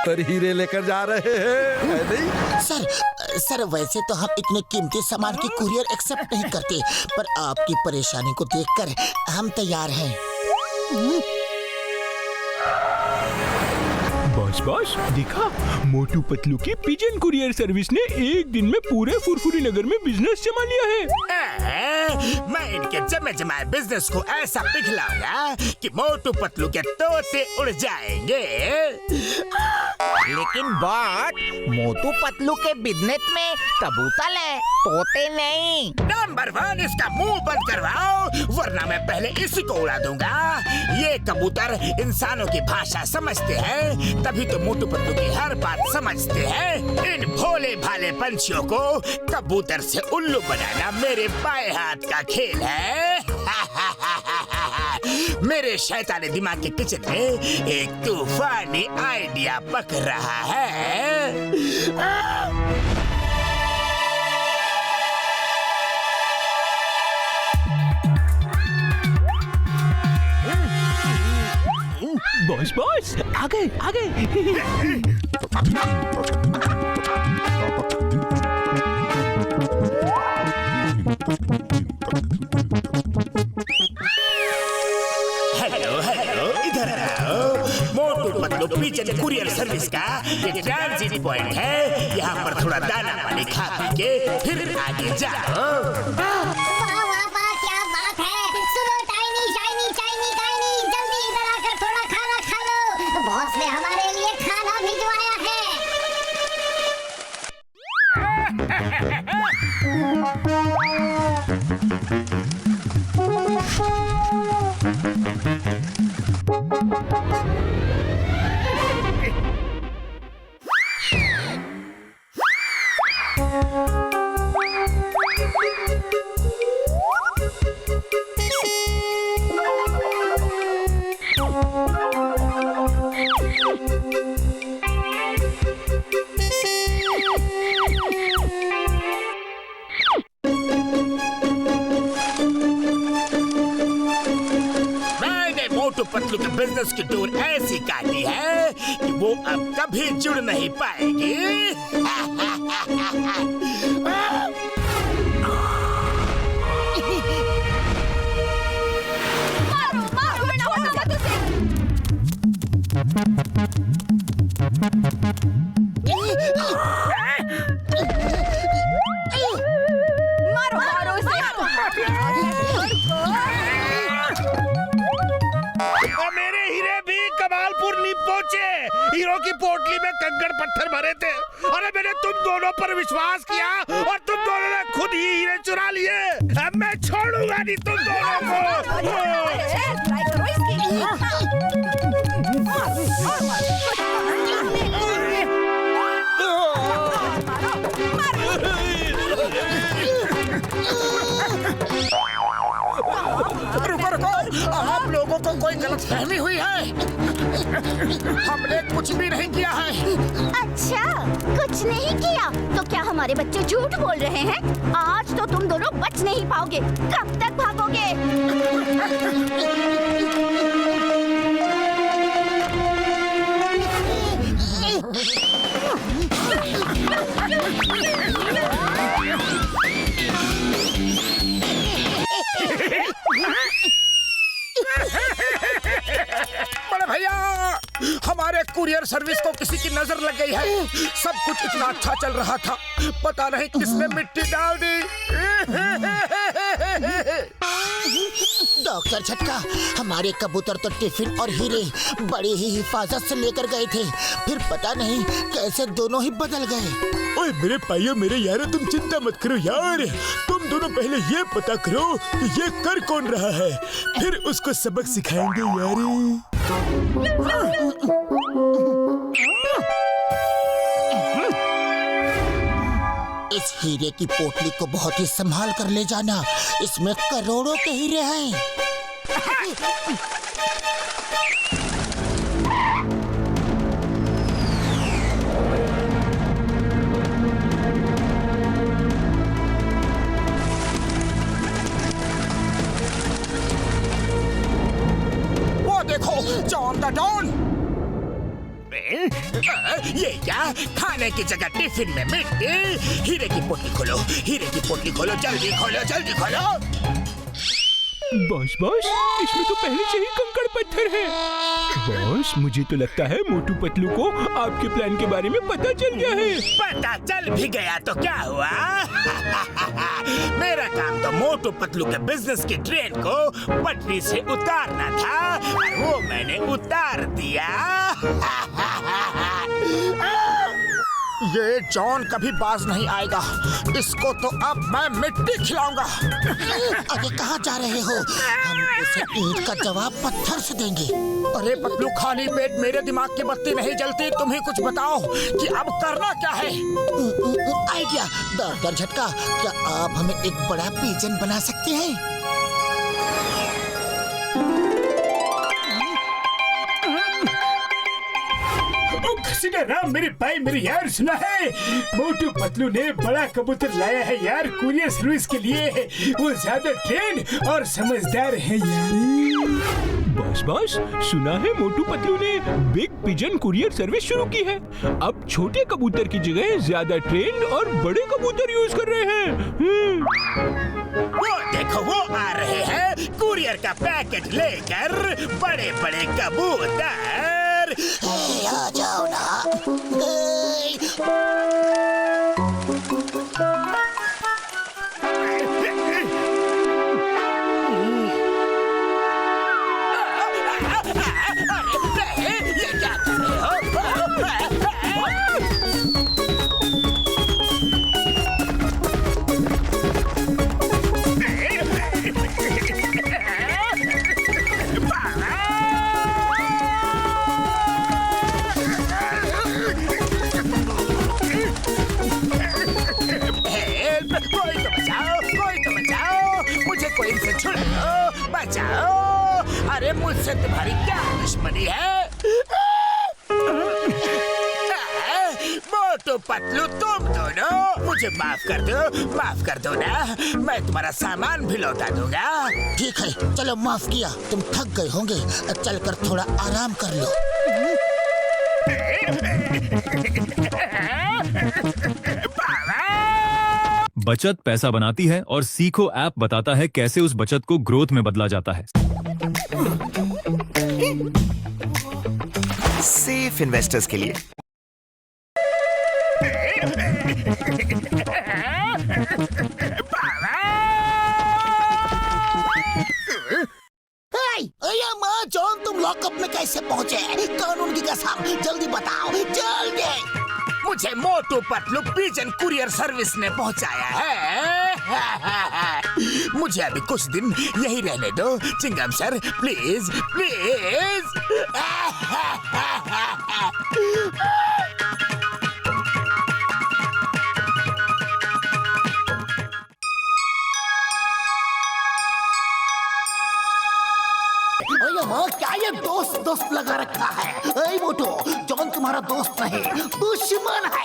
कबूतर हीरे लेकर जा रहे हैं, है नहीं? सर वैसे तो हम इतने कीमती सामान की कुरियर एक्सेप्ट नहीं करते, पर आपकी परेशानी को देखकर हम तैयार हैं। बॉस देखा, मोटू पतलू की पिजन कुरियर सर्विस ने एक दिन में पूरे फुरफुरी नगर में बिजनेस जमा लिया है। मैं इनके जमे जमाए बिजनेस को ऐसा पिघलाऊंगा कि मोटू पतलू के तोते उड़ जाएंगे। लेकिन बॉस, मोटू पतलू के बिजनेस में कबूतर है, तोते नहीं। नंबर 1 इसका मुंह बंद करवाओ, वरना मैं पहले इसी को उड़ा दूंगा। ये कबूतर इंसानों की भाषा समझते हैं, तभी तो मोटू पतलू की हर बात समझते हैं। इन भोले भाले पंछियों को कबूतर से उल्लू बनाना मेरे बाएं हाथ का खेल है। मेरे शैतानी दिमाग के किचन में एक तूफानी आइडिया पक रहा है। बॉस आगे आगे। हेलो, इधर आओ। Motu Patlu pigeon courier service का ये ट्रांजिट पॉइंट है। यहाँ पर थोड़ा दाना पानी खा पी के फिर आगे जाओ। बॉस ने हमारे लिए खाना भिजवाया है। मोटू पतलू के बिजनेस की डोर ऐसी काटी है कि वो अब कभी जुड़ नहीं पाएगी। मारो बेटा, हटा मत उसे। मारो उसे। मेरे हीरे भी कमालपुर नहीं पहुँचे। हीरो की पोटली में कंकड़ पत्थर भरे थे। अरे मैंने तुम दोनों पर विश्वास किया और तुम दोनों ने खुद ही हीरे चुरा लिए। अब मैं छोड़ूंगा नहीं तुम दोनों को। रुको, आप लोगों को कोई गलतफहमी हुई है। हमने कुछ भी नहीं किया है। अच्छा, कुछ नहीं किया तो क्या हमारे बच्चे झूठ बोल रहे हैं? आज तो तुम दोनों बच नहीं पाओगे। कब तक भागोगे? बड़े भैया, हमारे कुरियर सर्विस को किसी की नजर लग गई है। सब कुछ इतना अच्छा चल रहा था, पता नहीं किसने मिट्टी डाल दी। डॉक्टर झटका, हमारे कबूतर तो टिफिन और हीरे बड़ी ही हिफाजत से लेकर गए थे, फिर पता नहीं कैसे दोनों ही बदल गए। ओए मेरे भाइयों, मेरे यारों, तुम चिंता मत करो यार। तुम दोनों पहले ये पता करो कि ये कर कौन रहा है, फिर उसको सबक सिखाएंगे यार। इस हीरे की पोटली को बहुत ही संभाल कर ले जाना, इसमें करोड़ों के हीरे हैं। वो देखो, जॉन द डॉन। ये क्या, खाने की जगह टिफिन में मिट्टी। हीरे की पोटली खोलो, हीरे की पोटली खोलो, जल्दी खोलो, जल्दी खोलो। बॉस बॉस, इसमें तो पहले से ही कंकड़ पत्थर है। बॉस, मुझे तो लगता है मोटू पतलू को आपके प्लान के बारे में पता चल गया है। पता चल भी गया तो क्या हुआ? मेरा काम तो मोटू पतलू के बिजनेस की ट्रेन को पटरी से उतारना था और वो मैंने उतार दिया। ये जॉन कभी बाज नहीं आएगा। इसको तो अब मैं मिट्टी खिलाऊंगा। अरे कहाँ जा रहे हो? हम उसे ईंट का जवाब पत्थर से देंगे। अरे पतलू, खाली पेट मेरे दिमाग की बत्ती नहीं जलती। तुम ही कुछ बताओ कि अब करना क्या है? आइडिया, डॉक्टर झटका, क्या आप हमें एक बड़ा पिजन बना सकते हैं? राम मेरे भाई, मेरे यार सुना है? मोटू पतलू ने बड़ा कबूतर लाया है यार, कुरियर सर्विस के लिए। वो ज्यादा ट्रेन और समझदार है यार। बॉस बॉस, सुना है मोटू पतलू ने बिग पिजन कुरियर सर्विस शुरू की है। अब छोटे कबूतर की जगह ज्यादा ट्रेन और बड़े कबूतर यूज कर रहे हैं। वो देखो, वो आ रहे हैं कुरियर का पैकेट लेकर। बड़े बड़े कबूतर। आ जाओ ना। ये क्या कर रहे हो? कोई इनसे छुड़ाओ, बचाओ। अरे मुझसे तुम्हारी क्या दुश्मनी है? मोटू पतलू, तुम दोनों मुझे माफ कर दो ना। मैं तुम्हारा सामान भी लौटा दूंगा। ठीक है, चलो माफ किया। तुम थक गए होंगे, चलकर थोड़ा आराम कर लो। बचत पैसा बनाती है और सीखो ऐप बताता है कैसे उस बचत को ग्रोथ में बदला जाता है। सेफ इन्वेस्टर्स के लिए। अरे माँ, जॉन तुम लॉकअप में कैसे पहुँचे? कानून की कसम, जल्दी बताओ, जल्दी। मुझे Motu Patlu pigeon courier service ने पहुंचाया है। मुझे अभी कुछ दिन यही रहने दो। Chewing gum sir, please please. माँ, क्या ये दोस्त लगा रखा है? ऐ मोटू, जॉन तुम्हारा दोस्त नहीं, दुश्मन है।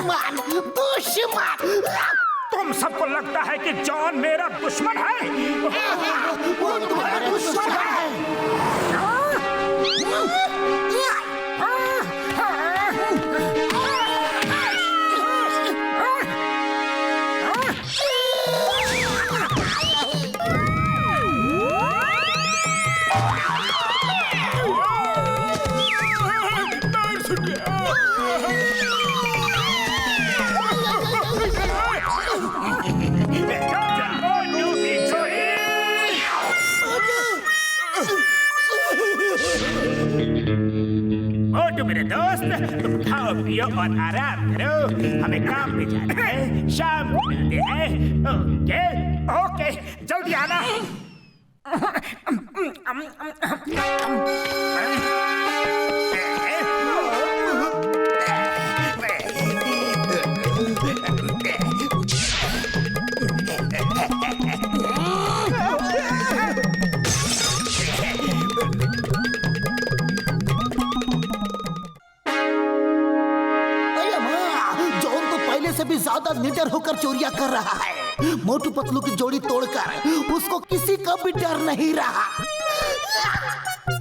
मान दुश्मन। तुम सबको लगता है कि जॉन मेरा दुश्मन है? वो तुम्हारा दुश्मन है। मोटू मेरे दोस्त, तुम खाओ पियो और आराम करो। हमें काम पे जाना है, शाम को मिलते हैं। ओके ओके, जल्दी आना। से भी ज्यादा निडर होकर चोरियां कर रहा है। मोटू पतलू की जोड़ी तोड़कर उसको किसी का भी डर नहीं रहा।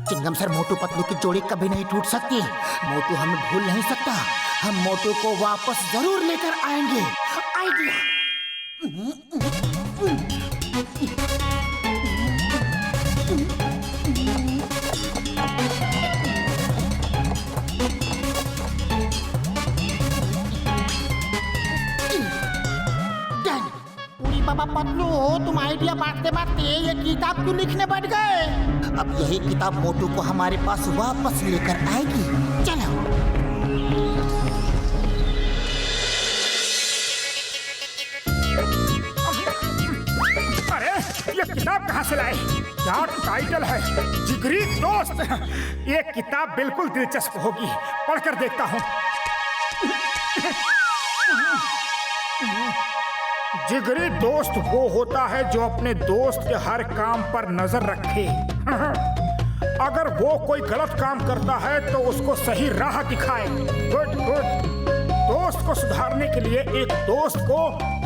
चिंगम सर, मोटू पतलू की जोड़ी कभी नहीं टूट सकती। मोटू हमें भूल नहीं सकता। हम मोटू को वापस जरूर लेकर आएंगे। आइडिया। बाबा पतलू, तुम आइडिया बांटते बांटते ये किताब क्यों लिखने बैठ गए? अब यही किताब मोटू को हमारे पास वापस लेकर आएगी। चलो। अरे ये किताब कहाँ से लाए? क्या टाइटल है, जिगरी दोस्त। ये किताब बिल्कुल दिलचस्प होगी, पढ़कर देखता हूँ। जिगरी दोस्त वो होता है जो अपने दोस्त के हर काम पर नजर रखे। अगर वो कोई गलत काम करता है तो उसको सही राह दिखाए। Good good. दोस्त को सुधारने के लिए एक दोस्त को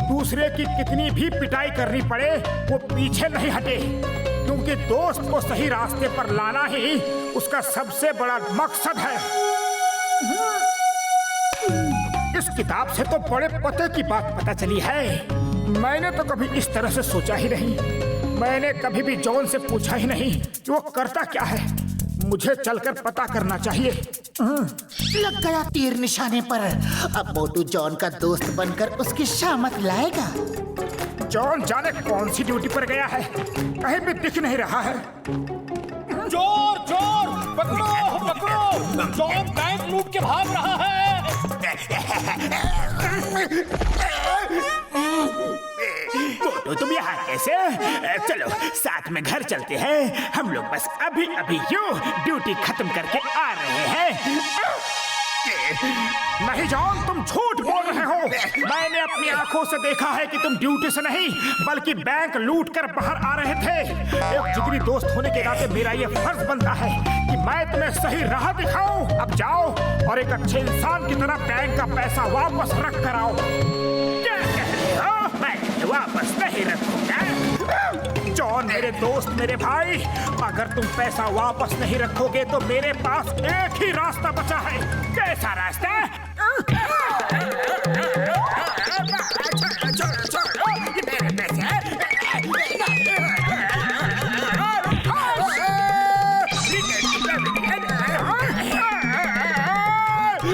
दूसरे की कितनी भी पिटाई करनी पड़े वो पीछे नहीं हटे, क्योंकि दोस्त को सही रास्ते पर लाना ही उसका सबसे बड़ा मकसद है। इस किताब से तो बड़े पते की बात पता चली है। मैंने तो कभी इस तरह से सोचा ही नहीं। मैंने कभी भी जॉन से पूछा ही नहीं कि वो करता क्या है। मुझे चलकर पता करना चाहिए। लग गया तीर निशाने पर। अब मोटू जॉन का दोस्त बनकर उसकी शामत लाएगा। जॉन जाने कौन सी ड्यूटी पर गया है, कहीं भी दिख नहीं रहा है। चोर चोर, पकड़ो पकड़ो, जॉन बैंक लूट के भाग रहा है। मोटू, तुम यहाँ कैसे? चलो साथ में घर चलते हैं। हम लोग बस अभी अभी यूं ड्यूटी खत्म करके आ रहे हैं। नहीं जॉन, तुम झूठ बोल रहे हो। मैंने अपनी आंखों से देखा है कि तुम ड्यूटी से नहीं बल्कि बैंक लूट कर बाहर आ रहे थे। एक जिगरी दोस्त होने के नाते मेरा ये फर्ज बनता है कि मैं तुम्हें सही राह दिखाऊं। अब जाओ और एक अच्छे इंसान की तरह बैंक का पैसा वापस रख कर आओ। क्या कह रहे हो? मैं वापस नहीं रखूंगा। जॉन मेरे दोस्त, मेरे भाई, अगर तुम पैसा वापस नहीं रखोगे तो मेरे पास एक ही रास्ता बचा है। कैसा रास्ता? मेरे पैसे।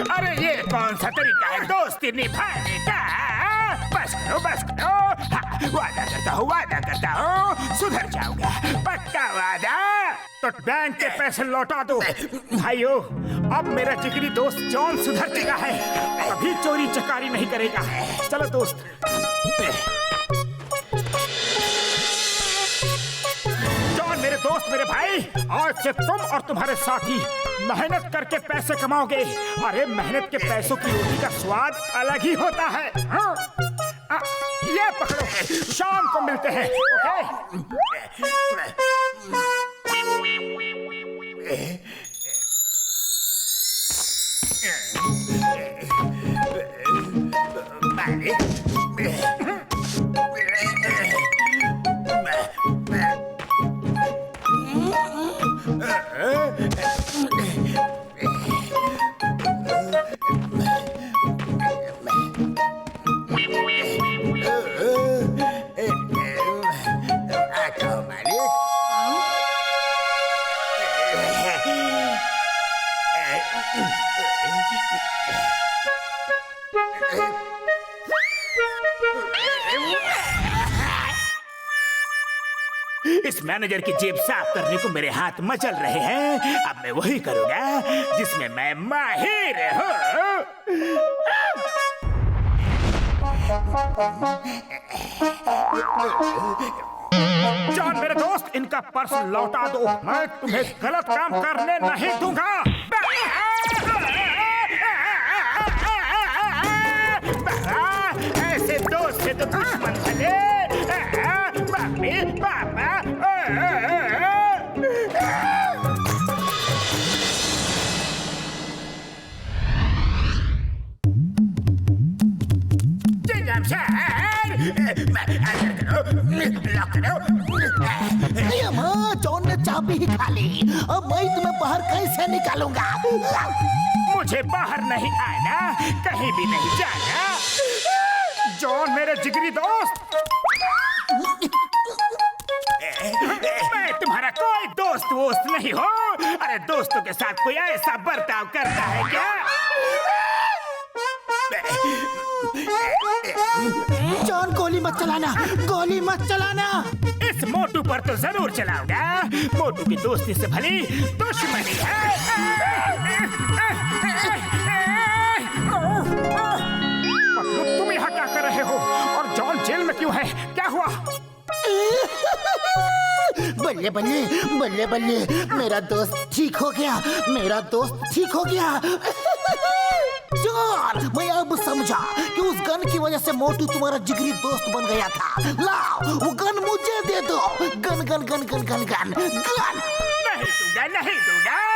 अरे ये कौन सा तरीका है दोस्ती निभाने का? बस करो बस करो। वादा करता हूँ सुधर जाऊंगा, पक्का वादा। तो बैंक के पैसे लौटा दो। भाइयों, अब मेरा जिगरी दोस्त जॉन सुधर चुका है, अभी चोरी चकारी नहीं करेगा। चलो दोस्त। जॉन मेरे दोस्त, मेरे भाई, आज से तुम और तुम्हारे साथी मेहनत करके पैसे कमाओगे। अरे मेहनत के पैसों की रोटी का स्वाद अलग ही होता है। हाँ? ये पकड़ो, शाम को मिलते हैं। इस मैनेजर की जेब साफ करने को मेरे हाथ मचल रहे हैं। अब मैं वही करूंगा जिसमें मैं माहिर हूँ। जॉन मेरे दोस्त, इनका पर्स लौटा दो। मैं तुम्हें गलत काम करने नहीं दूंगा। ऐसे दोस्त से तो दुश्मन भले। पापा जॉन ने चाप भी खा ली। अब मैं तुम्हें बाहर कैसे निकालूंगा? मुझे बाहर नहीं आना, कहीं भी नहीं जाना। जॉन मेरे जिगरी दोस्त, मैं तुम्हारा कोई दोस्त वोस्त नहीं हो। अरे दोस्तों के साथ कोई ऐसा बर्ताव करता है क्या? जॉन गोली मत चलाना, गोली मत चलाना। इस मोटू पर तो जरूर चलाऊंगा। मोटू की दोस्ती से भली दुश्मनी है। पतलू, तुम यहाँ क्या कर रहे हो? और जॉन जेल में क्यों है? क्या हुआ? बल्ले बल्ले बल्ले बल्ले, मेरा दोस्त ठीक हो गया, मेरा दोस्त ठीक हो गया। जॉन, मैं अब समझा कि उस गन की वजह से मोटू तुम्हारा जिगरी दोस्त बन गया था। लाओ वो गन मुझे दे दो। Gun gun gun gun gun gun gun. नहीं दूंगा, नहीं दूंगा।